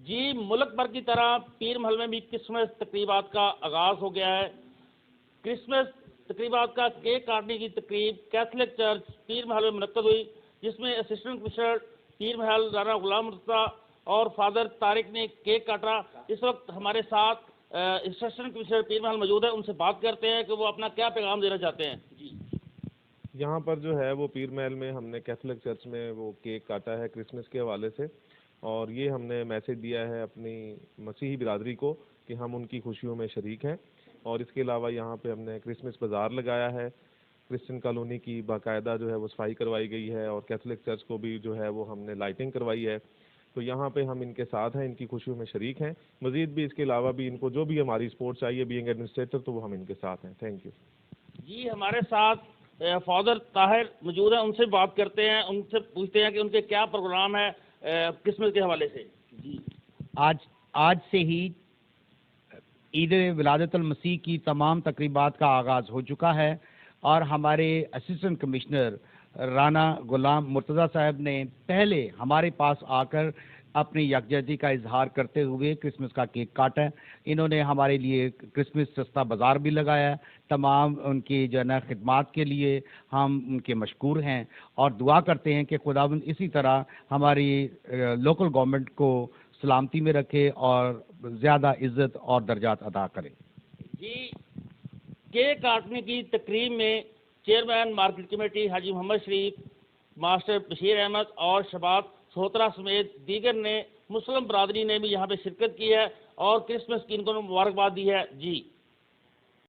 جی ملک بھر کی طرح پیر محل میں بھی کرسمس تقریبات کا آغاز ہو گیا ہے۔ کرسمس تقریبات کا کیک کاٹنے کی تقریب کیتھولک چرچ پیر محل میں منعقد ہوئی، جس میں اسسٹنٹ کمشنر پیر محل رانا غلام مرتضیٰ اور فادر طارق نے کیک کاٹا۔ اس وقت ہمارے ساتھ اسسٹنٹ کمشنر پیر محل موجود ہے، ان سے بات کرتے ہیں کہ وہ اپنا کیا پیغام دینا چاہتے ہیں۔ جی یہاں پر جو ہے وہ پیر محل میں ہم نے کیتھولک چرچ میں وہ کیک کاٹا ہے کرسمس کے حوالے سے، اور یہ ہم نے میسیج دیا ہے اپنی مسیحی برادری کو کہ ہم ان کی خوشیوں میں شریک ہیں۔ اور اس کے علاوہ یہاں پہ ہم نے کرسمس بازار لگایا ہے، کرسچن کالونی کی باقاعدہ جو ہے وہ صفائی کروائی گئی ہے، اور کیتھولک چرچ کو بھی جو ہے وہ ہم نے لائٹنگ کروائی ہے۔ تو یہاں پہ ہم ان کے ساتھ ہیں، ان کی خوشیوں میں شریک ہیں۔ مزید بھی اس کے علاوہ بھی ان کو جو بھی ہماری سپورٹ چاہیے بینگ ایڈمنسٹریٹر، تو وہ ہم ان کے ساتھ ہیں۔ Thank you. جی ہمارے ساتھ فادر طاہر موجود ہیں، ان سے بات کرتے ہیں، ان سے پوچھتے ہیں کہ ان کے کیا پروگرام ہے کرسمس کے حوالے سے۔ جی آج سے ہی عید ولادت المسیح کی تمام تقریبات کا آغاز ہو چکا ہے، اور ہمارے اسسٹنٹ کمشنر رانا غلام مرتضیٰ صاحب نے پہلے ہمارے پاس آ کر اپنی یکجہتی کا اظہار کرتے ہوئے کرسمس کا کیک کاٹا ہے۔ انہوں نے ہمارے لیے کرسمس سستا بازار بھی لگایا ہے۔ تمام ان کی جو ہے نا خدمات کے لیے ہم ان کے مشکور ہیں، اور دعا کرتے ہیں کہ خداوند اسی طرح ہماری لوکل گورنمنٹ کو سلامتی میں رکھے اور زیادہ عزت اور درجات عطا کرے۔ جی کیک کاٹنے کی تقریب میں چیئرمین مارکیٹ کمیٹی حاجی محمد شریف، ماسٹر بشیر احمد اور شباب سہوترا سمیت دیگر نے مسلم برادری نے بھی یہاں پہ شرکت کی ہے اور کرسمس کی ان کو مبارکباد دی ہے۔ جی